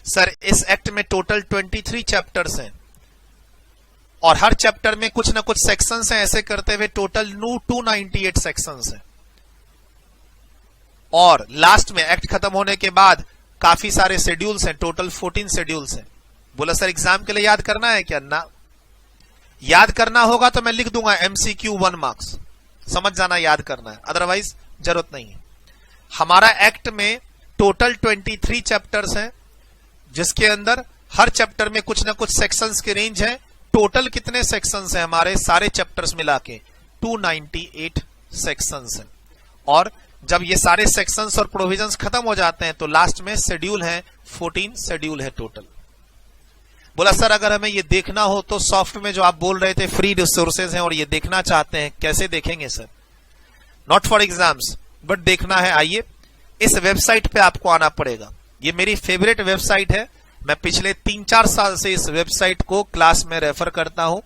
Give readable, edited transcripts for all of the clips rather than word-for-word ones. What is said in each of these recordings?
Sir इस act में total 23 chapters हैं और हर चैप्टर में कुछ ना कुछ सेक्शंस हैं, ऐसे करते हुए टोटल 298 सेक्शंस हैं। और लास्ट में एक्ट खत्म होने के बाद काफी सारे शेड्यूल्स हैं, टोटल 14 शेड्यूल्स हैं। बोला सर एग्जाम के लिए याद करना है क्या? ना, याद करना होगा तो मैं लिख दूंगा MCQ 1 मार्क्स, समझ जाना याद करना है, अदरवाइज जरूरत नहीं है। हमारा एक्ट में टोटल 23 चैप्टर्स हैं, जिसके अंदर हर चैप्टर में कुछ ना कुछ सेक्शंस की रेंज है। टोटल कितने सेक्शंस हैं हमारे सारे चैप्टर्स मिला के? 298 सेक्शंस हैं। और जब ये सारे सेक्शंस और प्रोविजंस खत्म हो जाते हैं तो लास्ट में शेड्यूल है, 14 शेड्यूल है टोटल। बोला सर अगर हमें ये देखना हो तो सॉफ्ट में जो आप बोल रहे थे फ्री रिसोर्सेज हैं और ये देखना चाहते हैं, कैसे देखेंगे sir? Not for exams but देखना है, आइए इस वेबसाइट पे आपको आना पड़ेगा। ये मेरी फेवरेट वेबसाइट है, मैं पिछले 3-4 साल से इस वेबसाइट को क्लास में रेफर करता हूं।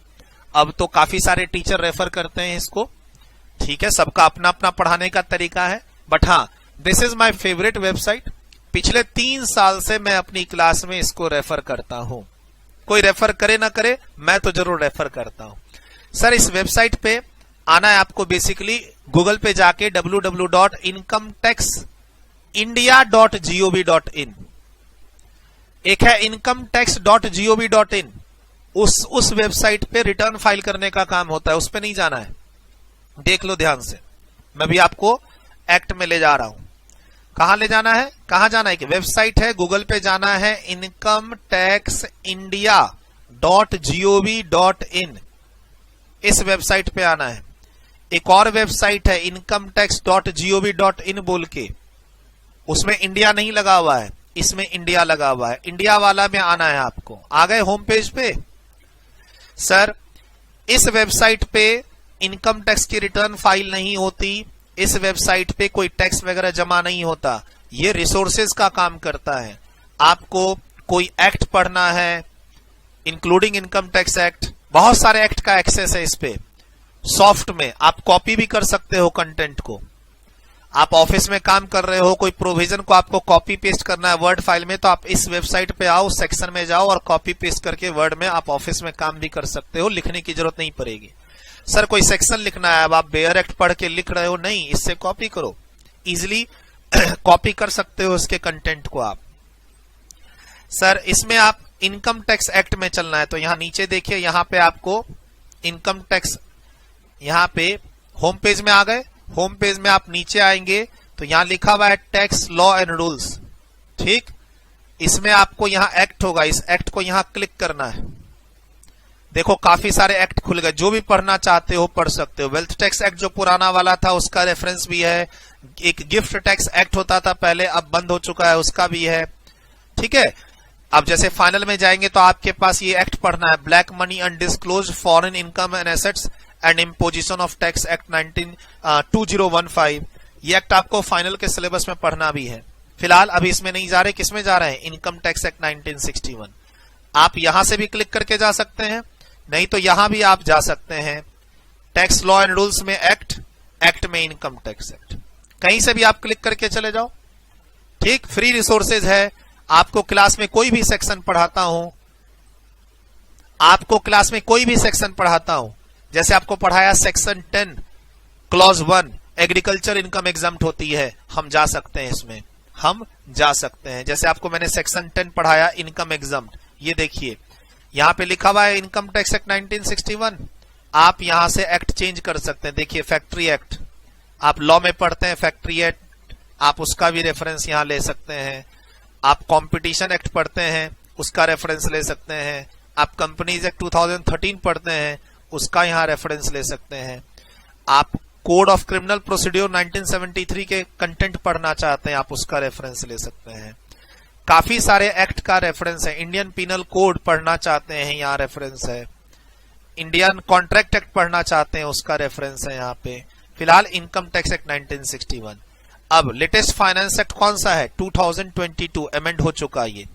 अब तो काफी सारे टीचर रेफर करते हैं इसको, ठीक है, सबका अपना अपना पढ़ाने का तरीका है, बट हाँ this is my favourite website. पिछले 3 साल से मैं अपनी क्लास में इसको रेफर करता हूं। कोई रेफर करे ना करे, मैं तो जरूर रेफर करता हूं। सर इस वेबसाइट पे आना है आपको, बेसिकली गूगल पे जाके www.incometaxindia.gov.in, एक है incometax.gov.in, उस वेबसाइट पे रिटर्न फाइल करने का काम होता है, उस पे नहीं जाना है। देख लो ध्यान से, मैं भी आपको एक्ट में ले जा रहा हूं। कहां ले जाना है, कहां जाना है कि वेबसाइट है, गूगल पे जाना है incometaxindia.gov.in, इस वेबसाइट पे आना है। एक और वेबसाइट है incometax.gov.in बोल के, उसमें इंडिया नहीं लगा हुआ है, इसमें इंडिया लगा हुआ है। इंडिया वाला में आना है आपको। आ गए होम पेज पे? सर इस वेबसाइट पे इनकम टैक्स की रिटर्न फाइल नहीं होती, इस वेबसाइट पे कोई टैक्स वगैरह जमा नहीं होता, ये रिसोर्सेज का काम करता है। आपको कोई एक्ट पढ़ना है इंक्लूडिंग इनकम टैक्स एक्ट, बहुत सारे एक्ट का एक्सेस है इस पे। सॉफ्ट में आप कॉपी भी कर सकते हो कंटेंट को। आप ऑफिस में काम कर रहे हो, कोई प्रोविजन को आपको कॉपी पेस्ट करना है वर्ड फाइल में, तो आप इस वेबसाइट पे आओ, सेक्शन में जाओ और कॉपी पेस्ट करके वर्ड में आप ऑफिस में काम भी कर सकते हो, लिखने की जरूरत नहीं पड़ेगी। सर कोई सेक्शन लिखना है, अब आप बेयर एक्ट पढ़ के लिख रहे हो, नहीं, इससे कॉपी करो, इजिली कॉपी कर सकते हो इसके कंटेंट को आप। सर इसमें आप इनकम टैक्स एक्ट में चलना है तो यहां नीचे देखिए, यहां पे आपको इनकम टैक्स, यहां पे होम पेज में आ गए। होम पेज में आप नीचे आएंगे तो यहां लिखा हुआ है टैक्स लॉ एंड रूल्स, ठीक, इसमें आपको यहां एक्ट होगा, इस एक्ट को यहां क्लिक करना है। देखो काफी सारे एक्ट खुल गए, जो भी पढ़ना चाहते हो पढ़ सकते हो। वेल्थ टैक्स एक्ट जो पुराना वाला था उसका रेफरेंस भी है, एक गिफ्ट टैक्स एक्ट होता था पहले, अब बंद हो चुका है, उसका भी है, ठीक है। अब जैसे फाइनल में जाएंगे तो आपके पास ये एक्ट पढ़ना है, black money undisclosed foreign income and assets and imposition of tax act 2015, ये एक्ट आपको फाइनल के सिलेबस में पढ़ना भी है। फिलहाल अभी इसमें नहीं जा रहे, किसमें जा रहे हैं? Income tax act 1961। आप यहां से भी क्लिक करके जा सकते हैं, नहीं तो यहां भी आप जा सकते हैं टैक्स लॉ एंड रूल्स में एक्ट, एक्ट में इनकम टैक्स एक्ट, कहीं से भी आप क्लिक करके चले जाओ, ठीक। फ्री रिसोर्सेज है, आपको क्लास में कोई भी सेक्शन पढ़ाता हूं, आपको क्लास में कोई भी सेक्शन पढ़ाता हूं, जैसे आपको पढ़ाया section 10 clause 1 agriculture income exempt होती है, हम जा सकते हैं इसमें, हम जा सकते हैं। जैसे आपको मैंने सेक्शन 10 पढ़ाया इनकम एग्जम्प्ट, ये देखिए यहां पे लिखा हुआ है इनकम टैक्स एक्ट 1961, आप यहां से एक्ट चेंज कर सकते हैं। देखिए फैक्ट्री एक्ट, आप लॉ में पढ़ते हैं फैक्ट्री एक्ट, आप उसका भी रेफरेंस यहां ले सकते हैं। आप कंपटीशन एक्ट पढ़ते हैं, उसका रेफरेंस ले सकते हैं। आप कंपनीज एक्ट 2013 पढ़ते हैं, उसका यहां रेफरेंस ले सकते हैं। आप कोड ऑफ क्रिमिनल प्रोसीड्योर 1973 के कंटेंट पढ़ना चाहते हैं, आप उसका रेफरेंस ले सकते हैं। काफी सारे एक्ट का रेफरेंस है। इंडियन पिनल कोड पढ़ना चाहते हैं, यहां रेफरेंस है। इंडियन कॉन्ट्रैक्ट एक्ट पढ़ना चाहते हैं, उसका रेफरेंस है यहां पे। फिलहाल इनकम टैक्स एक्ट 1961। अब लेटेस्ट फाइनेंस एक्ट कौन सा है? 2022 अमेंड हो चुका है। ये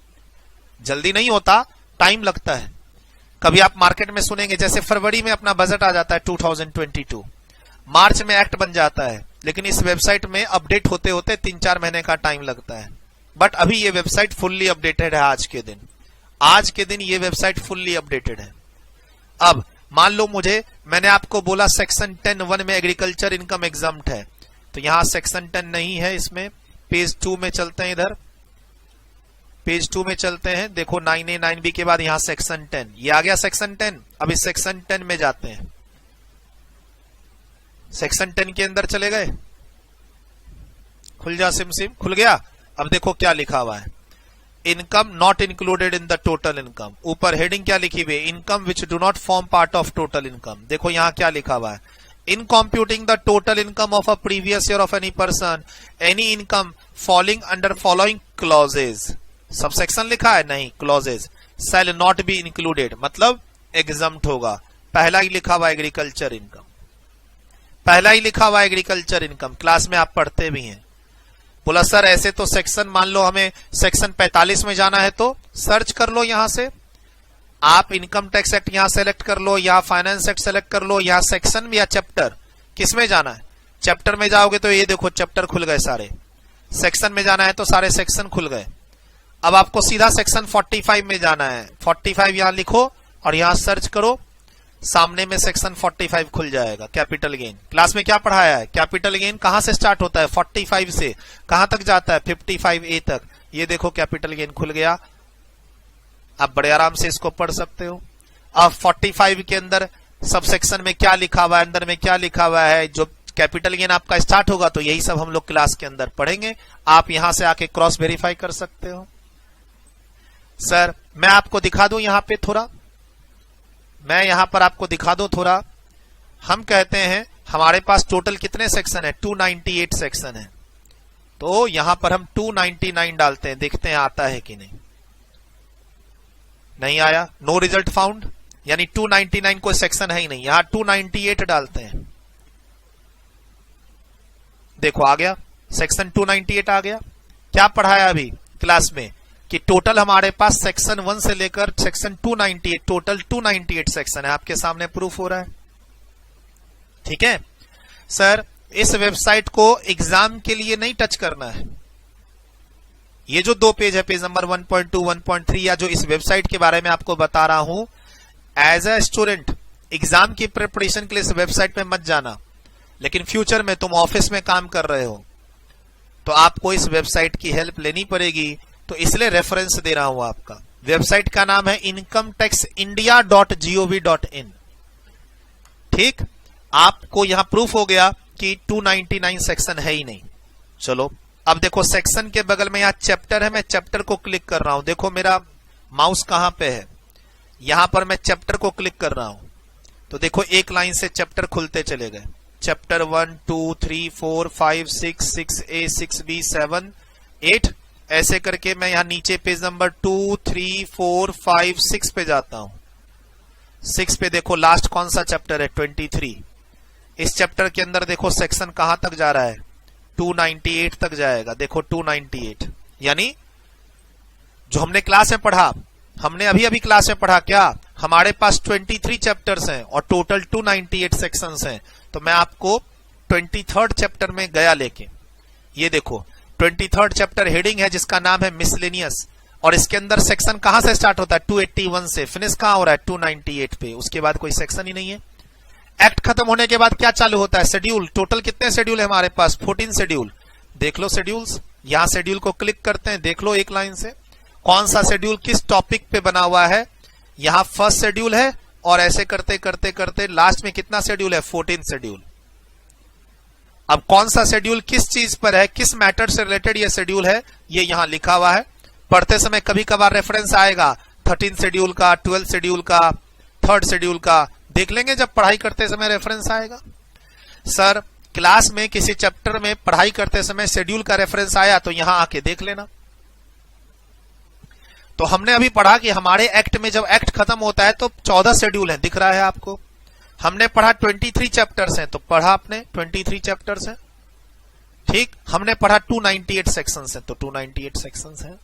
जल्दी नहीं होता, टाइम लगता है। कभी आप मार्केट में सुनेंगे जैसे फरवरी में अपना बजट आ जाता है 2022, मार्च में एक्ट बन जाता है, लेकिन इस वेबसाइट में अपडेट होते होते 3-4 महीने का टाइम लगता है। बट अभी ये वेबसाइट फुल्ली अपडेटेड है। आज के दिन ये वेबसाइट फुल्ली अपडेटेड है। अब मान लो मैंने आपको बोला सेक्शन 10(1) में एग्रीकल्चर इनकम एग्जम्प्ट है, तो यहां सेक्शन 10 नहीं है, इसमें पेज 2 में चलते हैं। इधर पेज 2 में चलते हैं, देखो 9A 9B के बाद यहां सेक्शन 10, ये आ गया सेक्शन 10। अब इस सेक्शन 10 में जाते हैं, सेक्शन 10 के अंदर चले गए, खुल जा सिम खुल गया। अब देखो क्या लिखा हुआ है, income not included in the total income. ऊपर हेडिंग क्या लिखी हुई है, income which do not form part of total income. देखो यहां क्या लिखा हुआ है, in computing the total income of a previous year of any person, any income falling under following clauses. Subsection लिखा है नहीं, clauses shall not be included, मतलब एग्जम्प्ट होगा। पहला ही लिखा हुआ एग्रीकल्चर इनकम, पहला ही लिखा हुआ एग्रीकल्चर इनकम, क्लास में आप पढ़ते भी हैं। बोला सर ऐसे तो सेक्शन, मान लो हमें सेक्शन 45 में जाना है तो सर्च कर लो, यहां से आप इनकम टैक्स एक्ट यहां सेलेक्ट कर लो, या फाइनेंस एक्ट सेलेक्ट कर लो, या सेक्शन या चैप्टर, किस में जाना है। चैप्टर में जाओगे तो ये देखो चैप्टर खुल गए सारे, सेक्शन में जाना है तो सारे सेक्शन खुल गए। अब आपको सीधा सेक्शन 45 में जाना है, 45 यहां लिखो और यहां सर्च करो, सामने में सेक्शन 45 खुल जाएगा, कैपिटल गेन। क्लास में क्या पढ़ाया है, कैपिटल गेन कहां से स्टार्ट होता है, 45 से कहां तक जाता है, 55A तक। ये देखो कैपिटल गेन खुल गया, आप बड़े आराम से इसको पढ़ सकते हो। अब 45 के अंदर सब सेक्शन में क्या लिखा हुआ है, अंदर में क्या लिखा हुआ है, जो कैपिटल गेन आपका स्टार्ट होगा तो यही सब हम लोग क्लास के अंदर पढ़ेंगे। आप यहां से आके क्रॉस वेरीफाई कर सकते हो। सर मैं आपको दिखा दूं यहां पे थोड़ा, मैं यहां पर आपको दिखा दूं थोड़ा। हम कहते हैं हमारे पास टोटल कितने सेक्शन है, 298 सेक्शन है, तो यहां पर हम 299 डालते हैं, देखते हैं आता है कि नहीं। नहीं आया, नो रिजल्ट फाउंड, यानी 299 कोई सेक्शन है ही नहीं। यहां 298 डालते हैं, देखो आ गया सेक्शन 298 आ गया। क्या पढ़ाया अभी क्लास में कि टोटल हमारे पास सेक्शन 1 से लेकर सेक्शन 298, टोटल 298 सेक्शन है, आपके सामने प्रूफ हो रहा है। ठीक है सर, इस वेबसाइट को एग्जाम के लिए नहीं टच करना है। ये जो 2 पेज है, पेज नंबर 1.2 1.3, या जो इस वेबसाइट के बारे में आपको बता रहा हूं, एज अ स्टूडेंट एग्जाम की प्रिपरेशन के लिए इस वेबसाइट पे मत जाना। लेकिन फ्यूचर में तुम ऑफिस में काम कर रहे हो तो आपको इस वेबसाइट की हेल्प लेनी पड़ेगी, तो इसलिए रेफरेंस दे रहा हूं आपका। वेबसाइट का नाम है incometaxindia.gov.in। ठीक, आपको यहां प्रूफ हो गया कि 299 सेक्शन है ही नहीं। चलो अब देखो सेक्शन के बगल में यहां चैप्टर है, मैं चैप्टर को क्लिक कर रहा हूं। देखो मेरा माउस कहां पे है, यहां पर मैं चैप्टर को क्लिक कर रहा हूं तो देखो एक लाइन से चैप्टर खुलते चले गए। चैप्टर 1 2 3 4 5 6 6A 6B 7 8, ऐसे करके मैं यहां नीचे पेज नंबर 2 3 4 5 6 पे जाता हूं। 6 पे देखो लास्ट कौन सा चैप्टर है, 23। इस चैप्टर के अंदर देखो सेक्शन कहां तक जा रहा है, 298 तक जाएगा। देखो 298, यानी जो हमने क्लास में पढ़ा, हमने अभी क्लास में पढ़ा क्या, हमारे पास 23 चैप्टर्स हैं और टोटल 298 सेक्शंस हैं। तो मैं आपको 23rd चैप्टर में गया लेके, ये देखो 23rd चैप्टर हेडिंग है जिसका नाम है मिसलेनियस, और इसके अंदर सेक्शन कहां से स्टार्ट होता है, 281 से, फिनिश कहां हो रहा है 298 पे, उसके बाद कोई सेक्शन ही नहीं है। एक्ट खत्म होने के बाद क्या चालू होता है, शेड्यूल। टोटल कितने शेड्यूल है हमारे पास, 14 शेड्यूल। देख लो शेड्यूल्स, यहां शेड्यूल को क्लिक करते हैं, देख लो एक लाइन से कौन सा शेड्यूल किस टॉपिक पे बना हुआ है। यहां फर्स्ट शेड्यूल है और ऐसे करते करते करते लास्ट में कितना शेड्यूल है, 14 शेड्यूल। अब कौन सा शेड्यूल किस चीज पर है, किस मैटर से रिलेटेड ये शेड्यूल है, ये यहां लिखा हुआ है। पढ़ते समय कभी कभार रेफरेंस आएगा 13 शेड्यूल का, 12 शेड्यूल का, 3rd शेड्यूल का, देख लेंगे जब पढ़ाई करते समय रेफरेंस आएगा। सर क्लास में किसी चैप्टर में पढ़ाई करते समय शेड्यूल का रेफरेंस आया तो यहां आके देख लेना। तो हमने अभी पढ़ा कि हमारे एक्ट में जब एक्ट खत्म होता है तो 14 शेड्यूल है, दिख रहा है आपको। हमने पढ़ा 23 चैप्टर्स हैं, तो पढ़ा आपने 23 चैप्टर्स हैं। ठीक, हमने पढ़ा 298 सेक्शंस हैं, तो 298 सेक्शंस हैं।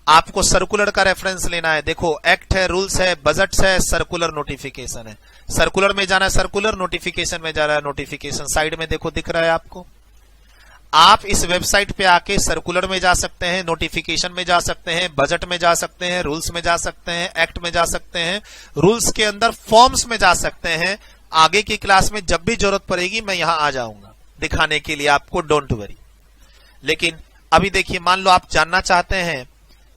आपको सर्कुलर का रेफरेंस लेना है, देखो एक्ट है, रूल्स है, बजट्स है, सर्कुलर नोटिफिकेशन है। सर्कुलर में जाना है सर्कुलर, नोटिफिकेशन में जाना है नोटिफिकेशन। साइड में देखो दिख रहा है आपको। आप इस वेबसाइट पे आके सर्कुलर में जा सकते हैं, नोटिफिकेशन में जा सकते हैं, बजट में जा सकते हैं, रूल्स में जा सकते हैं, एक्ट में जा सकते हैं, रूल्स के अंदर फॉर्म्स में जा सकते हैं। आगे की क्लास में जब भी जरूरत पड़ेगी मैं यहां आ जाऊंगा दिखाने के लिए आपको, डोंट वरी। लेकिन अभी देखिए, मान लो आप जानना चाहते हैं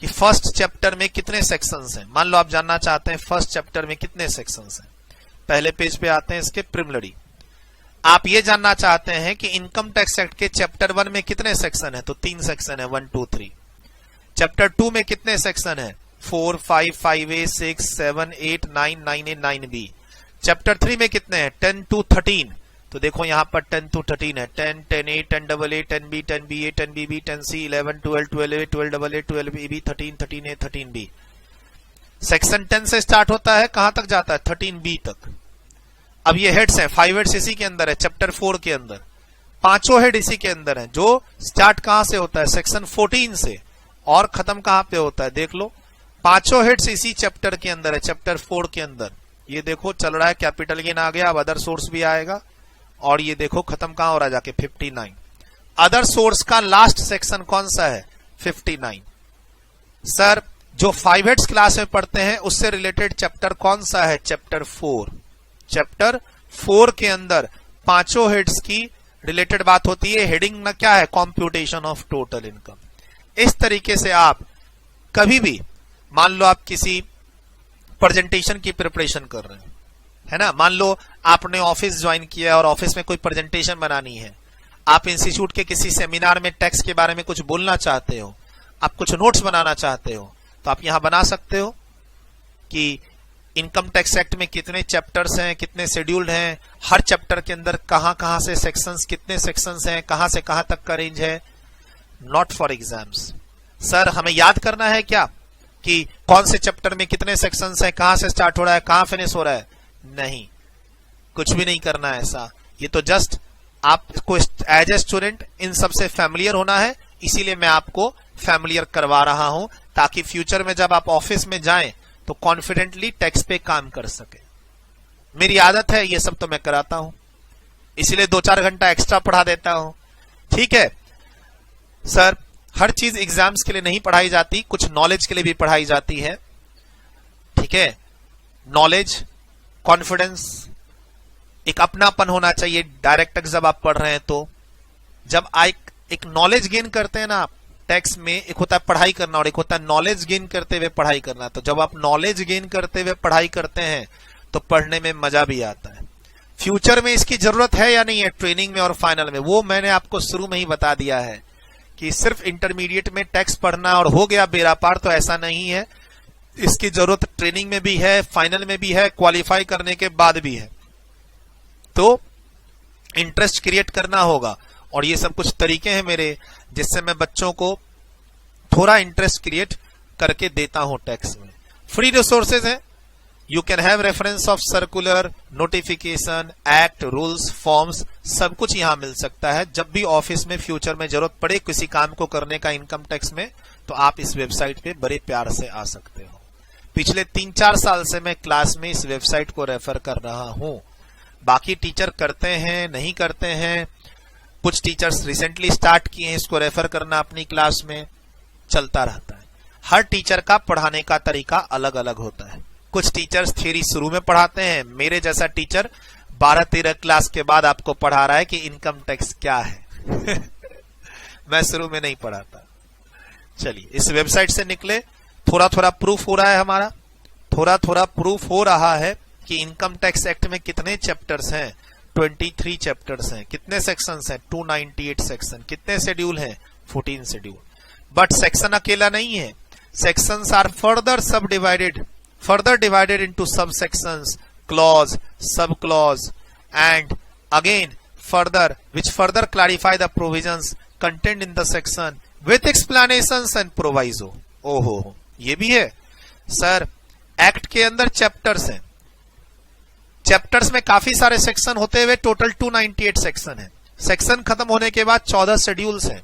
कि फर्स्ट चैप्टर में कितने सेक्शंस हैं। मान लो आप जानना चाहते हैं फर्स्ट चैप्टर में कितने सेक्शंस हैं। पहले पेज पे आते हैं इसके, प्रिलिमिनरी। आप ये जानना चाहते हैं कि इनकम टैक्स एक्ट के चैप्टर 1 में कितने सेक्शन है, तो 3 सेक्शन है, 1 2 3। चैप्टर 2 में कितने सेक्शन है, 4 5 5A 6 7 8 9 9A 9B। चैप्टर 3 में कितने हैं, 10 to 13। तो देखो यहां पर 10 to 13 है, 10 10A 10AA 10B 10BA 10BB 10C 11 12 12A 12AA 12BB 13 13A 13B। Section 10 से स्टार्ट होता है, कहां तक जाता है, 13B तक। अब ये हेड्स हैं, 5 हेड्स इसी के अंदर है, चैप्टर 4 के अंदर 5 हेड इसी के अंदर है, जो स्टार्ट कहां से होता है, सेक्शन 14 से, और खत्म कहां पे होता है, देख लो 5 हेड्स इसी चैप्टर के अंदर है, चैप्टर 4 के अंदर। ये देखो चल रहा है, कैपिटल गेन आ गया, अब अदर सोर्स भी आएगा, और ये देखो खत्म कहां हो रहा है जाके, 59। अदर सोर्स का लास्ट सेक्शन कौन सा है, 59। सर जो 5 हेड्स क्लास में पढ़ते हैं उससे रिलेटेड चैप्टर कौन सा है, चैप्टर 4। चैप्टर 4 के अंदर 5 हेड्स की रिलेटेड बात होती है। हेडिंग ना क्या है, कॉम्प्यूटेशन ऑफ टोटल इनकम। इस तरीके से आप कभी भी, मान लो आप किसी प्रेजेंटेशन की प्रिपरेशन कर रहे हैं, है ना, मान लो आपने ऑफिस ज्वाइन किया और ऑफिस में कोई प्रेजेंटेशन बनानी है, आप इंस्टीट्यूट के किसी सेमिनार में टैक्स के बारे में कुछ बोलना चाहते हो, आप कुछ नोट्स बनाना चाहते हो, तो आप यहां बना सकते हो कि इनकम टैक्स एक्ट में कितने चैप्टर्स हैं, कितने शेड्यूल्ड हैं, हर चैप्टर के अंदर कहां से सेक्शंस, कितने सेक्शंस हैं, कहां से कहां तक का रेंज है। Not for exams. सर हमें याद करना है क्या कि कौन से चैप्टर में कितने सेक्शंस हैं, कहां से स्टार्ट हो रहा है, कहां फिनिश हो रहा है, नहीं, कुछ भी नहीं करना है ऐसा। ये तो जस्ट आपको एज ए स्टूडेंट इन सबसे फैमिलियर होना है, इसीलिए मैं आपको फैमिलियर करवा रहा हूं, ताकि फ्यूचर में जब आप ऑफिस में जाएं तो कॉन्फिडेंटली टैक्स पे काम कर सके। मेरी आदत है, ये सब तो मैं कराता हूं, इसीलिए 2-4 घंटा एक्स्ट्रा पढ़ा देता हूं, ठीक है। सर हर चीज एग्जाम्स के लिए नहीं पढ़ाई जाती, कुछ नॉलेज के लिए भी पढ़ाई जाती है, ठीक है। नॉलेज, कॉन्फिडेंस, एक अपनापन होना चाहिए डायरेक्ट जब आप पढ़ रहे हैं। तो जब एक नॉलेज गेन करते हैं ना आप टैक्स में, एक होता है पढ़ाई करना और एक होता है नॉलेज गेन करते हुए पढ़ाई करना। तो जब आप नॉलेज गेन करते हुए पढ़ाई करते हैं तो पढ़ने में मजा भी आता है। फ्यूचर में इसकी जरूरत है या नहीं है, ट्रेनिंग में और फाइनल में, वो मैंने आपको शुरू में ही बता दिया है कि सिर्फ इंटरमीडिएट में टैक्स पढ़ना और हो गया बेड़ा पार, तो ऐसा नहीं है। इसकी जरूरत ट्रेनिंग में भी है, फाइनल में भी है, क्वालिफाई करने के बाद भी है। तो इंटरेस्ट क्रिएट करना होगा, और ये सब कुछ तरीके हैं मेरे, जिससे मैं बच्चों को थोड़ा इंटरेस्ट क्रिएट करके देता हूं टैक्स में। फ्री रिसोर्सेज है, you can have reference of circular, notification, act, rules, forms, सब कुछ यहां मिल सकता है। जब भी ऑफिस में फ्यूचर में जरूरत पड़े किसी काम को करने का इनकम टैक्स में, तो आप इस वेबसाइट पे बड़े प्यार से आ सकते हो। पिछले 3-4 साल से मैं क्लास में इस वेबसाइट को रेफर कर रहा हूं। बाकी टीचर करते हैं, नहीं करते हैं, कुछ टीचर्स रिसेंटली स्टार्ट किए हैं इसको रेफर करना अपनी क्लास में, चलता रहता है। हर टीचर का पढ़ाने का तरीका अलग अलग होता है। कुछ टीचर्स थ्योरी शुरू में पढ़ाते हैं, मेरे जैसा टीचर 12-13 क्लास के बाद आपको पढ़ा रहा है कि इनकम टैक्स क्या है। मैं शुरू में नहीं पढ़ाता। चलिए इस वेबसाइट से निकले, थोड़ा थोड़ा प्रूफ हो रहा है हमारा, थोड़ा थोड़ा प्रूफ हो रहा है कि इनकम टैक्स एक्ट में कितने चैप्टर्स हैं, 23 चैप्टर्स हैं, कितने सेक्शंस हैं, 298 सेक्शन, कितने शेड्यूल हैं, 14 शेड्यूल। बट सेक्शन अकेला नहीं है, sections are further divided into subsections, clause, subclause, and again which further clarify the provisions contained in the section with explanations and proviso। ओहो, ये भी है सर। एक्ट के अंदर चैप्टर्स हैं, चैप्टर्स में काफी सारे सेक्शन होते हुए टोटल 298 सेक्शन है। सेक्शन खत्म होने के बाद 14 शेड्यूल्स हैं।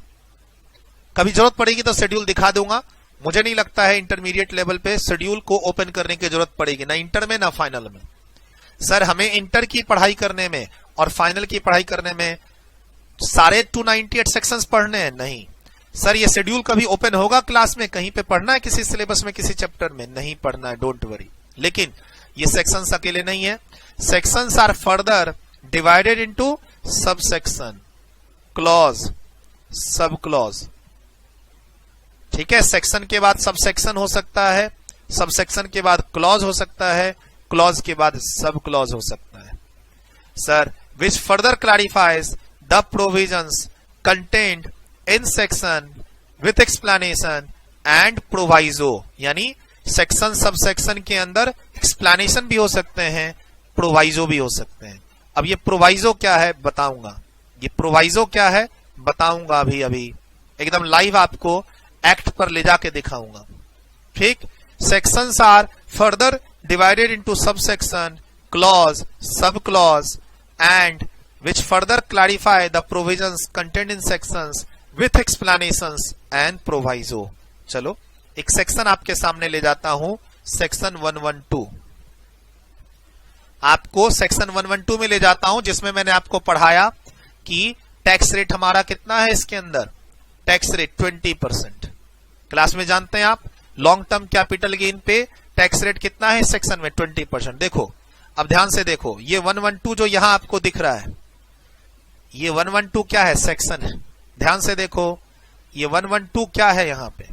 कभी जरूरत पड़ेगी तो शेड्यूल दिखा दूंगा। मुझे नहीं लगता है इंटरमीडिएट लेवल पे शेड्यूल को ओपन करने की जरूरत पड़ेगी, ना इंटर में ना फाइनल में। सर हमें इंटर की पढ़ाई करने में और फाइनल की पढ़ाई करने में सारे 298 सेक्शंस पढ़ने हैं? नहीं सर। ये शेड्यूल कभी ओपन होगा क्लास में? कहीं पे पढ़ना है किसी सिलेबस में, किसी चैप्टर में? नहीं पढ़ना है, डोंट वरी। लेकिन ये सेक्शंस अकेले नहीं है। Sections are further divided into subsection, clause, subclause. ठीक है, सेक्शन के बाद सब सेक्शन हो सकता है, सब सेक्शन के बाद क्लॉज हो सकता है, क्लॉज के बाद सब क्लॉज हो सकता है। Sir, which further clarifies the provisions content in section with explanation and proviso, यानी सेक्शन सब सेक्शन के अंदर एक्सप्लेनेशन भी हो सकते हैं, प्रोवाइजो भी हो सकते हैं। अब ये प्रोवाइजो क्या है बताऊंगा, ये प्रोवाइजो क्या है बताऊंगा अभी अभी एकदम लाइव आपको एक्ट पर ले जाके दिखाऊंगा। ठीक, sections are further divided into subsection, clause, subclause and which further clarify the provisions contained in sections with explanations and proviso। चलो एक सेक्शन आपके सामने ले जाता हूं, सेक्शन 112। आपको सेक्शन 112 में ले जाता हूं, जिसमें मैंने आपको पढ़ाया कि टैक्स रेट हमारा कितना है इसके अंदर, टैक्स रेट 20%। क्लास में जानते हैं आप लॉन्ग टर्म कैपिटल गेन पे टैक्स रेट कितना है सेक्शन में, 20%। देखो अब ध्यान से देखो, ये 112 जो यहां आपको दिख रहा है, ये 112 क्या है, सेक्शन है। ध्यान से देखो ये 112 क्या है, यहां पे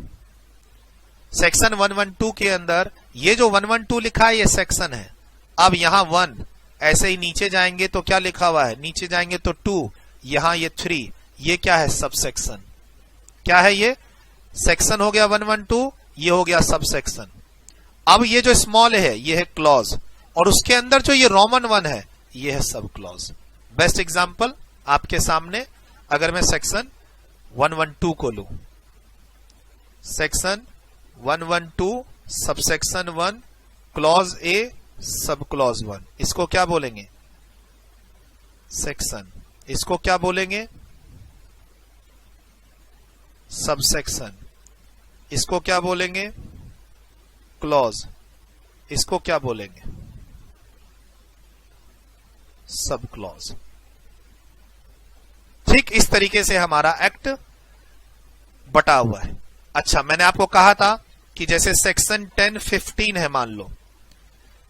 सेक्शन 112 के अंदर ये जो 112 लिखा है ये सेक्शन है। अब यहां 1, ऐसे ही नीचे जाएंगे तो क्या लिखा हुआ है, नीचे जाएंगे तो 2, यहां ये 3, ये क्या है, सब सेक्शन। क्या है ये, सेक्शन हो गया 112, ये हो गया सब सेक्शन। अब ये जो स्मॉल है ये है क्लॉज, और उसके अंदर जो ये रोमन 1 है ये है सब क्लॉज। बेस्ट एग्जांपल आपके सामने, अगर मैं सेक्शन 112 को लूं, section 112 subsection 1 clause A sub clause 1, इसको क्या बोलेंगे, सेक्शन। इसको क्या बोलेंगे, सबसेक्शन। इसको क्या बोलेंगे, क्लॉज। इसको क्या बोलेंगे, सब क्लॉज। ठीक इस तरीके से हमारा एक्ट बटा हुआ है। अच्छा, मैंने आपको कहा था कि जैसे सेक्शन 10, 15 है मान लो,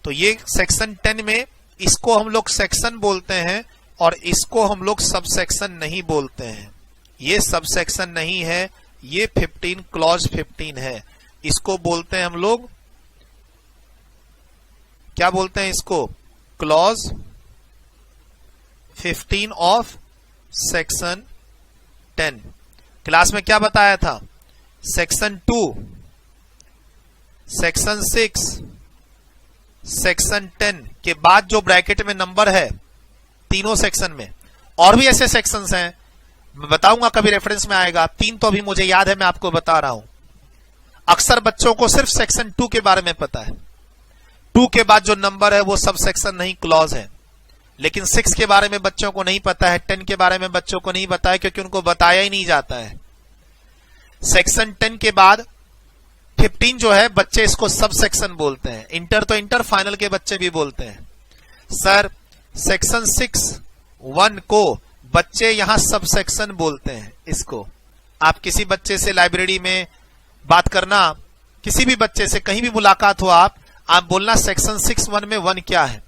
तो ये सेक्शन 10 में इसको हम लोग सेक्शन बोलते हैं और इसको हम लोग सब सेक्शन नहीं बोलते हैं। ये सब सेक्शन नहीं है, ये 15 क्लॉज 15 है। इसको बोलते हैं हम लोग, क्या बोलते हैं इसको, क्लॉज 15 ऑफ सेक्शन 10। क्लास में क्या बताया था, सेक्शन 2, सेक्शन 6, सेक्शन 10 के बाद जो ब्रैकेट में नंबर है तीनों सेक्शन में, और भी ऐसे सेक्शंस हैं, मैं बताऊंगा कभी रेफरेंस में आएगा। 3 तो अभी मुझे याद है, मैं आपको बता रहा हूं। अक्सर बच्चों को सिर्फ सेक्शन 2 के बारे में पता है, 2 के बाद जो नंबर है वो सब सेक्शन नहीं क्लॉज है। लेकिन 6 के बारे में बच्चों को नहीं पता है, 10 के बारे में बच्चों को नहीं पता है, क्योंकि उनको बताया ही नहीं जाता है। सेक्शन 10 के बाद 15 जो है, बच्चे इसको सब सेक्शन बोलते हैं। इंटर तो इंटर, फाइनल के बच्चे भी बोलते हैं। सर, सेक्शन 6(1) को बच्चे यहां सब सेक्शन बोलते हैं। इसको आप किसी बच्चे से लाइब्रेरी में बात करना, किसी भी बच्चे से कहीं भी मुलाकात हो, आप बोलना सेक्शन 6(1) में 1 क्या है।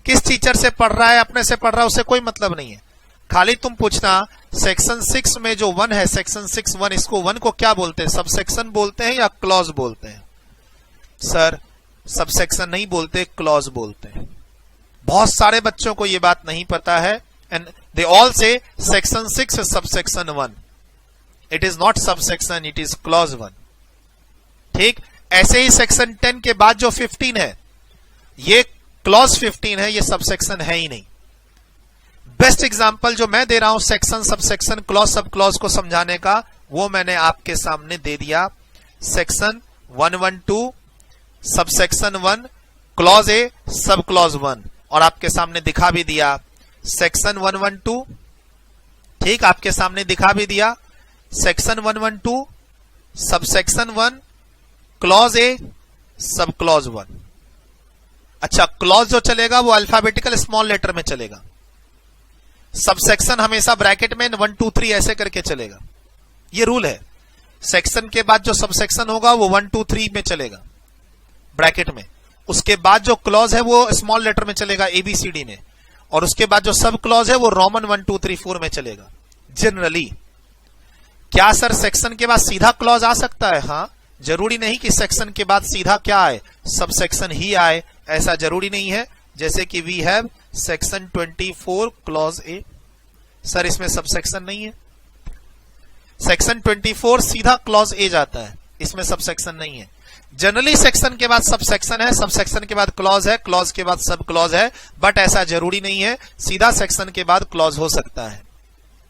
किस टीचर से पढ़ रहा है, अपने से पढ़ रहा है, उससे कोई मतलब नहीं है। खाली तुम पूछना सेक्शन 6 में जो 1 है, सेक्शन 6(1), इसको 1 को क्या बोलते हैं, सब सेक्शन बोलते हैं या क्लॉज बोलते हैं। सर, सब सेक्शन नहीं बोलते, क्लॉज बोलते हैं। बहुत सारे बच्चों को यह बात नहीं पता है, एंड दे ऑल से section 6 is subsection 1. It is not subsection, it is clause 1। ठीक, ऐसे ही सेक्शन 10 के बाद जो 15 है, ये क्लॉज 15 है, ये सबसेक्शन है ही नहीं। बेस्ट एग्जांपल जो मैं दे रहा हूं section, subsection, clause, sub clause को समझाने का, वो मैंने आपके सामने दे दिया। Section 112 subsection 1 clause A sub clause 1, और आपके सामने दिखा भी दिया सेक्शन 112। ठीक, आपके सामने दिखा भी दिया section 112 subsection 1 clause A sub clause 1। अच्छा, क्लॉज जो चलेगा वो अल्फाबेटिकल स्मॉल लेटर में चलेगा। सबसेक्शन हमेशा ब्रैकेट में 1 2 3 ऐसे करके चलेगा, ये रूल है। सेक्शन के बाद जो सबसेक्शन होगा वो 1 2 3 में चलेगा ब्रैकेट में, उसके बाद जो क्लॉज है वो स्मॉल लेटर में चलेगा ABCD में, और उसके बाद जो सब क्लॉज है वो रोमन 1 2 3 4 में चलेगा जनरली। क्या सर सेक्शन के बाद सीधा क्लॉज आ सकता है? हाँ, जरूरी नहीं कि सेक्शन के बाद सीधा क्या आए, सब सेक्शन ही आए, ऐसा जरूरी नहीं है। जैसे कि we have section 24 clause A, sir इसमें सब सेक्शन नहीं है। सेक्शन 24 सीधा क्लॉज ए जाता है, इसमें सब सेक्शन नहीं है। जनरली सेक्शन के बाद सब सेक्शन है, सब सेक्शन के बाद क्लॉज है, क्लॉज के बाद सब क्लॉज है, बट ऐसा जरूरी नहीं है, सीधा सेक्शन के बाद क्लॉज हो सकता है।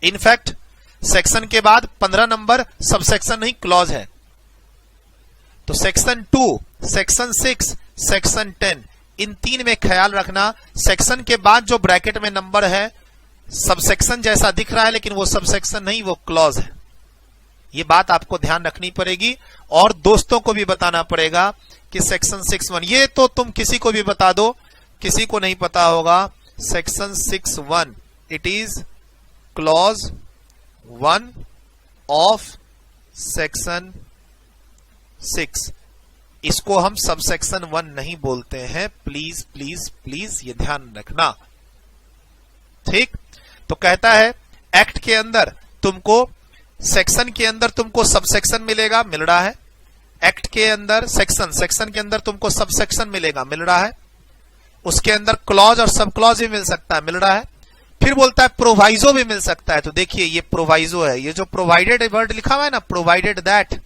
इनफैक्ट सेक्शन के बाद 15 नंबर सब सेक्शन नहीं क्लॉज है। तो सेक्शन 2, सेक्शन 6, सेक्शन 10, इन तीन में ख्याल रखना, सेक्शन के बाद जो ब्रैकेट में नंबर है सबसेक्शन जैसा दिख रहा है, लेकिन वो सबसेक्शन नहीं, वो क्लॉज है। ये बात आपको ध्यान रखनी पड़ेगी और दोस्तों को भी बताना पड़ेगा कि सेक्शन 6(1), ये तो तुम किसी को भी बता दो, किसी को नहीं पता होगा। Section 6(1) it is clause 1 of section 6, इसको हम सबसेक्शन 1 नहीं बोलते हैं। प्लीज प्लीज प्लीज ये ध्यान रखना, ठीक। तो कहता है एक्ट के अंदर तुमको सेक्शन के अंदर तुमको सबसेक्शन मिलेगा, मिल रहा है। एक्ट के अंदर सेक्शन के अंदर तुमको सबसेक्शन मिलेगा, मिल रहा है। उसके अंदर क्लॉज और सब क्लॉज भी मिल सकता है, मिल रहा है। फिर बोलता है प्रोवाइजो भी मिल सकता है। तो देखिए ये प्रोवाइजो है, ये जो प्रोवाइडेड वर्ड लिखा हुआ है ना, प्रोवाइडेड दैट,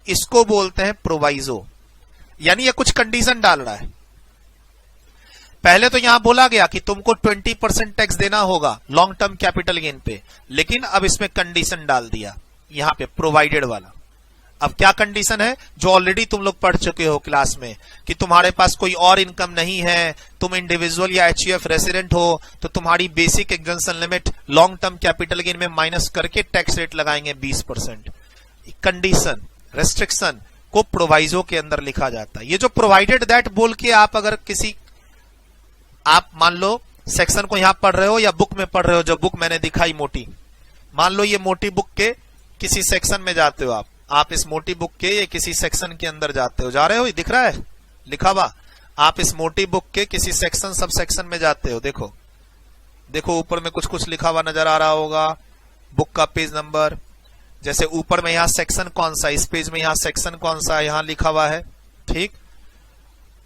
इसको बोलते हैं प्रोवाइजो, यानी ये कुछ कंडीशन डाल रहा है। पहले तो यहां बोला गया कि तुमको 20% टैक्स देना होगा लॉन्ग टर्म कैपिटल गेन पे, लेकिन अब इसमें कंडीशन डाल दिया यहां पे प्रोवाइडेड वाला। अब क्या कंडीशन है, जो ऑलरेडी तुम लोग पढ़ चुके हो क्लास में, कि तुम्हारे पास कोई और इनकम नहीं है, तुम इंडिविजुअल या HUF रेसिडेंट हो, तो तुम्हारी basic exemption limit long term capital gain में माइनस करके टैक्स रेट लगाएंगे 20%। कंडीशन रेस्ट्रिक्शन को प्रोवाइजो के अंदर लिखा जाता है। ये जो प्रोवाइडेड दैट बोल के आप अगर किसी, आप मान लो सेक्शन को यहां पढ़ रहे हो या बुक में पढ़ रहे हो, जो बुक मैंने दिखाई मोटी, मान लो ये मोटी बुक के किसी सेक्शन में जाते हो आप इस मोटी बुक के ये किसी सेक्शन के अंदर जाते हो, जा रहे हो, दिख रहा है लिखा हुआ, आप इस मोटी बुक के किसी सेक्शन सब सेक्शन में जाते हो। देखो देखो ऊपर में कुछ कुछ लिखा हुआ नजर आ रहा होगा, बुक का पेज नंबर, जैसे ऊपर में यहां सेक्शन कौन सा, इस पेज में यहां सेक्शन कौन सा यहां लिखा हुआ है, ठीक।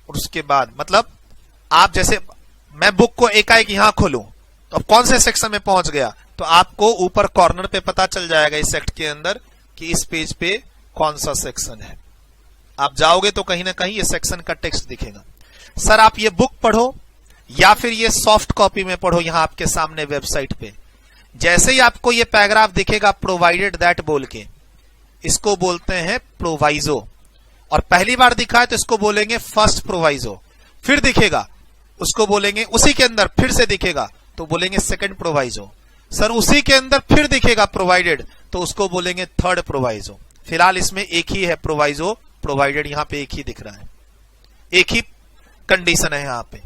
और उसके बाद मतलब आप जैसे मैं बुक को एकाएक यहां खोलूं तो अब कौन से सेक्शन में पहुंच गया, तो आपको ऊपर कॉर्नर पे पता चल जाएगा इस एक्ट के अंदर कि इस पेज पे कौन सा सेक्शन है। आप जाओगे तो कहीं ना कहीं ये सेक्शन का टेक्स्ट दिखेगा। सर आप ये बुक पढ़ो या फिर ये सॉफ्ट कॉपी में पढ़ो, यहां आपके सामने वेबसाइट पे जैसे ही आपको ये पैराग्राफ दिखेगा प्रोवाइडेड दैट बोल के, इसको बोलते हैं प्रोवाइजो। और पहली बार दिखा है तो इसको बोलेंगे फर्स्ट प्रोवाइजो, फिर दिखेगा उसको बोलेंगे, उसी के अंदर फिर से दिखेगा तो बोलेंगे सेकंड प्रोवाइजो। सर उसी के अंदर फिर दिखेगा प्रोवाइडेड तो उसको बोलेंगे थर्ड प्रोवाइजो। फिलहाल इसमें एक ही है प्रोवाइजो, प्रोवाइडेड यहां पे एक ही दिख रहा है, एक ही कंडीशन है यहां पे।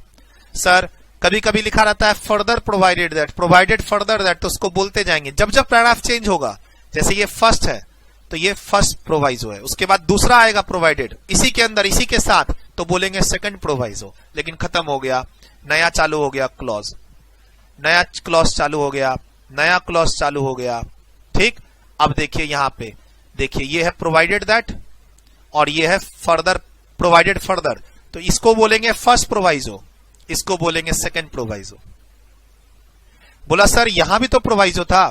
सर कभी कभी लिखा रहता है further provided that, provided further that, तो उसको बोलते जाएंगे जब जब पैराग्राफ चेंज होगा। जैसे ये फर्स्ट है तो ये फर्स्ट प्रोवाइजो है, उसके बाद दूसरा आएगा प्रोवाइडेड इसी के अंदर इसी के साथ, तो बोलेंगे सेकंड प्रोवाइजो। लेकिन खत्म हो गया, नया चालू हो गया क्लॉज, नया क्लॉज चालू हो गया, नया क्लॉज चालू हो गया, ठीक। अब देखिए यहां पे देखिए ये है प्रोवाइडेड दैट और ये है फर्दर प्रोवाइडेड फर्दर, तो इसको बोलेंगे फर्स्ट प्रोवाइजो, इसको बोलेंगे सेकंड प्रोवाइजो। बोला सर यहां भी तो प्रोवाइजो था,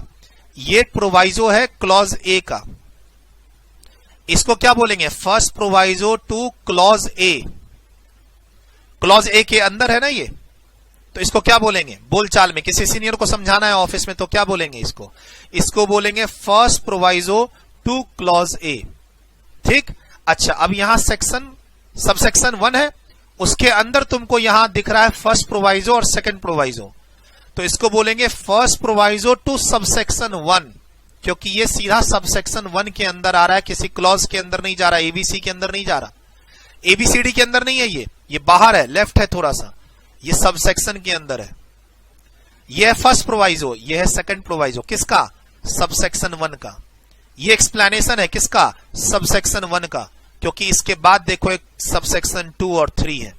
ये प्रोवाइजो है क्लॉज ए का, इसको क्या बोलेंगे first proviso to clause A. Clause A के अंदर है ना ये, तो इसको क्या बोलेंगे बोलचाल में, किसी सीनियर को समझाना है ऑफिस में तो क्या बोलेंगे इसको, इसको बोलेंगे फर्स्ट प्रोवाइजो टू क्लॉज ए, ठीक। अच्छा अब यहां सेक्शन सबसेक्शन 1 है, उसके अंदर तुमको यहां दिख रहा है फर्स्ट प्रोवाइजो और सेकंड प्रोवाइजो, तो इसको बोलेंगे फर्स्ट प्रोवाइजो टू सबसेक्शन 1, क्योंकि ये सीधा सबसेक्शन 1 के अंदर आ रहा है, किसी क्लॉज के अंदर नहीं जा रहा, एबीसी के अंदर नहीं जा रहा, एबीसीडी के अंदर नहीं है, ये बाहर है, लेफ्ट है थोड़ा सा, ये सबसेक्शन के अंदर है। ये है फर्स्ट प्रोवाइजो, ये है सेकंड प्रोवाइजो। किसका? सबसेक्शन 1 का। ये एक्सप्लेनेशन है किसका? सबसेक्शन 1 का, क्योंकि इसके बाद देखो एक सबसेक्शन 2 और 3 है।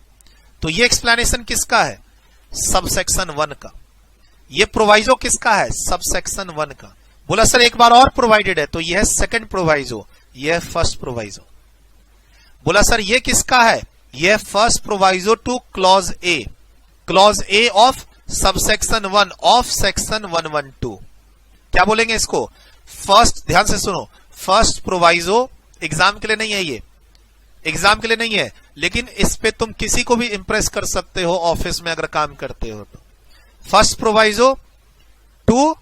तो ये एक्सप्लेनेशन किसका है? सबसेक्शन 1 का। ये प्रोवाइजो किसका है? सबसेक्शन 1 का। बोला सर एक बार और प्रोवाइडेड है, तो ये है सेकंड प्रोवाइजो, ये है फर्स्ट प्रोवाइजो। बोला सर ये किसका है? ये है first proviso to clause A, clause A of subsection 1 of section 112। क्या बोलेंगे इसको? फर्स्ट, ध्यान से सुनो, फर्स्ट प्रोवाइजो एग्जाम के लिए नहीं है, ये एग्जाम के लिए नहीं है, लेकिन इस पे तुम किसी को भी इंप्रेस कर सकते हो ऑफिस में अगर काम करते हो तो। फर्स्ट प्रोवाइजो टू,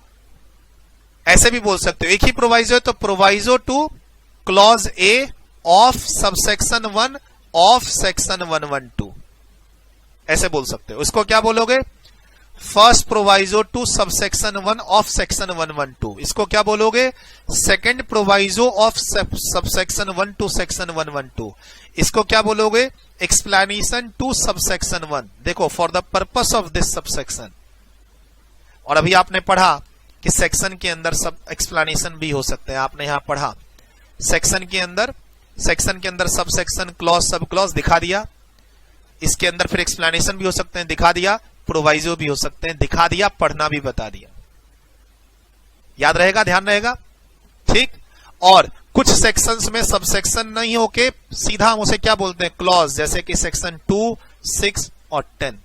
ऐसे भी बोल सकते हो, एक ही प्रोवाइजो है तो proviso to clause A of subsection 1 of section 112, ऐसे बोल सकते हो। इसको क्या बोलोगे? First proviso to subsection 1 of section 112। इसको क्या बोलोगे? Second proviso of subsection 1 to section 112। इसको क्या बोलोगे? Explanation to subsection 1। देखो, for the purpose of this subsection. और अभी आपने पढ़ा कि सेक्शन के अंदर सब एक्सप्लेनेशन भी हो सकते हैं। आपने यहां पढ़ा सेक्शन के अंदर sub section, clause, sub clause दिखा दिया। इसके अंदर फिर एक्सप्लेनेशन भी हो सकते हैं, दिखा दिया। प्रोवाइजो भी हो सकते हैं, दिखा दिया। पढ़ना भी बता दिया। याद रहेगा, ध्यान रहेगा, ठीक। और कुछ सेक्शंस में सब सेक्शन नहीं होके सीधा हम उसे क्या बोलते हैं? क्लॉज, जैसे कि सेक्शन 2, 6 और 10।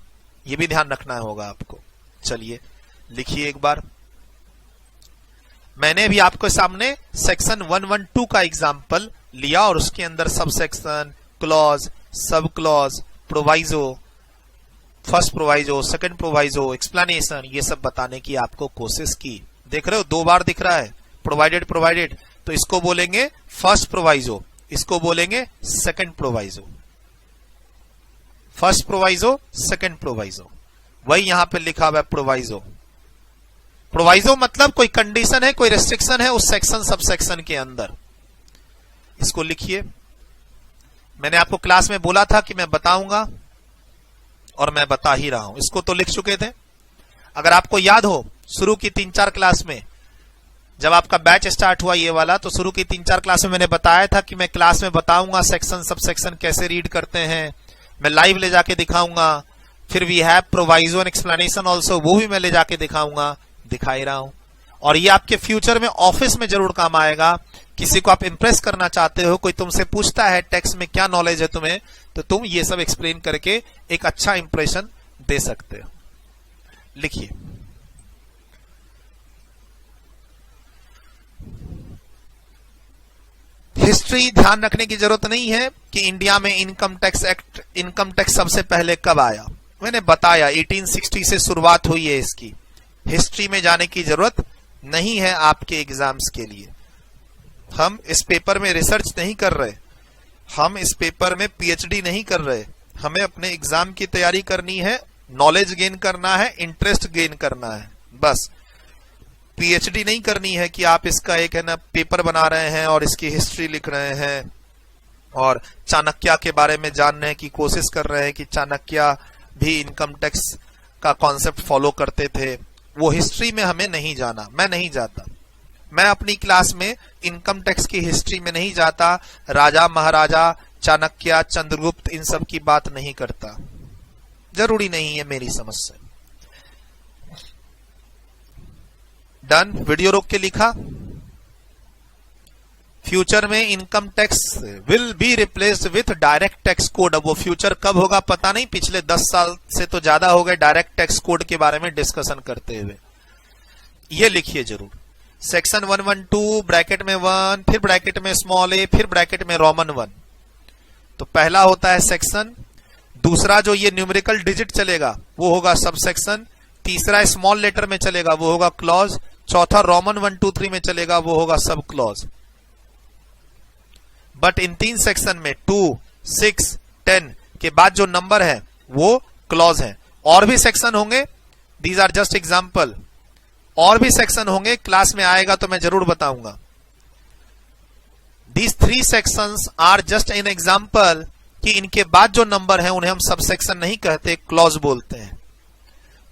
ये भी ध्यान रखना होगा आपको। चलिए लिखिए एक बार। मैंने भी आपके सामने सेक्शन 112 का एग्जाम्पल लिया और उसके अंदर sub section, clause, sub clause, proviso, first proviso, second proviso, explanation, ये सब बताने की आपको कोशिश की। देख रहे हो 2 बार दिख रहा है प्रोवाइडेड प्रोवाइडेड। तो इसको बोलेंगे फर्स्ट प्रोवाइजो, इसको बोलेंगे second proviso. First proviso, second proviso, वही यहां पे लिखा हुआ है प्रोवाइजो। प्रोवाइजो मतलब कोई कंडीशन है, कोई रेस्ट्रिक्शन है उस सेक्शन सब सेक्शन के अंदर। इसको लिखिए। मैंने आपको क्लास में बोला था कि मैं बताऊंगा और मैं बता ही रहा हूं। इसको तो लिख चुके थे। अगर आपको याद हो शुरू की 3-4 क्लास में, जब आपका बैच स्टार्ट हुआ ये वाला, तो शुरू की 3-4 क्लास में मैंने बताया था कि मैं क्लास में बताऊंगा सेक्शन सब सेक्शन कैसे रीड करते हैं। मैं लाइव ले जाके दिखाऊंगा। फिर we have proviso and explanation also, वो भी मैं ले जाके दिखाऊंगा, दिखा ही रहा हूं। और ये आपके फ्यूचर में ऑफिस में जरूर काम आएगा। किसी को आप इंप्रेस करना चाहते हो, कोई तुमसे पूछता है टेक्स्ट में क्या नॉलेज है तुम्हें, तो तुम ये सब एक्सप्लेन करके एक अच्छा इंप्रेशन दे सकते हो। लिखिए। हिस्ट्री ध्यान रखने की जरूरत नहीं है कि इंडिया में income tax act, income tax सबसे पहले कब आया। मैंने बताया 1860 से शुरुआत हुई है इसकी। हिस्ट्री में जाने की जरूरत नहीं है आपके एग्जाम्स के लिए। हम इस पेपर में रिसर्च नहीं कर रहे, हम इस पेपर में पीएचडी नहीं कर रहे। हमें अपने एग्जाम की तैयारी करनी है, नॉलेज गेन करना है, इंटरेस्ट गेन करना है, बस। पीएचडी नहीं करनी है कि आप इसका एक है ना पेपर बना रहे हैं और इसकी हिस्ट्री लिख रहे हैं और चाणक्य के बारे में जानने की कोशिश कर रहे हैं कि चाणक्य भी इनकम टैक्स का कॉन्सेप्ट फॉलो करते थे। वो हिस्ट्री में हमें नहीं जाना, मैं नहीं जाता। मैं अपनी क्लास में इनकम टैक्स की हिस्ट्री में नहीं जाता। राजा महाराजा, चाणक्य, चंद्रगुप्त, इन सब की बात नहीं करता, जरूरी नहीं है मेरी समझ से। डन। वीडियो रोक के लिखा। फ्यूचर में income tax will be replaced with direct tax code. अब वो फ्यूचर कब होगा पता नहीं, पिछले 10 साल से तो ज्यादा हो गए डायरेक्ट टैक्स कोड के बारे में डिस्कशन करते हुए। ये लिखिए जरूर। सेक्शन 112 ब्रैकेट में 1, फिर ब्रैकेट में स्मॉल ए, फिर ब्रैकेट में रोमन 1। तो पहला होता है सेक्शन, दूसरा जो ये न्यूमेरिकल डिजिट चलेगा वो होगा सब सेक्शन, तीसरा स्मॉल लेटर में चलेगा वो होगा क्लॉज, चौथा रोमन 1, 2, 3 में चलेगा वो होगा sub clause. But in 3 section में 2, 6, 10 के बाद जो नंबर है वो क्लॉज है। और भी सेक्शन होंगे, दीज आर जस्ट एग्जाम्पल। और भी सेक्शन होंगे, क्लास में आएगा तो मैं जरूर बताऊंगा। These 3 sections are just an example कि इनके बाद जो नंबर है उन्हें हम सब सेक्शन नहीं कहते, क्लॉज बोलते हैं।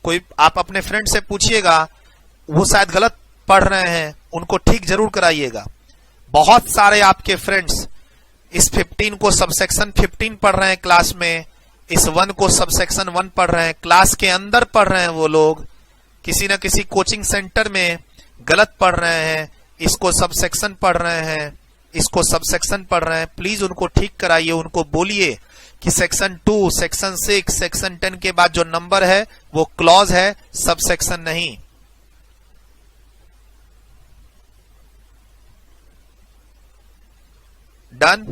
कोई आप अपने फ्रेंड से पूछिएगा, वो शायद गलत पढ़ रहे हैं, उनको ठीक जरूर कराइएगा। बहुत सारे आपके फ्रेंड्स इस 15 को सबसेक्शन 15 पढ़ रहे हैं क्लास में, इस 1 को सबसेक्शन 1 पढ़ रहे हैं, क्लास के अंदर पढ़ रहे हैं। वो लोग किसी न किसी कोचिंग सेंटर में गलत पढ़ रहे हैं, इसको सबसेक्शन पढ़ रहे हैं, इसको सबसेक्शन पढ़ रहे हैं। प्लीज उनको ठीक कराइए, उनको बोलिए कि सेक्शन 2, सेक्शन 6, सेक्शन 10 के बाद जो नंबर है वो क्लॉज है, सबसेक्शन नहीं। डन।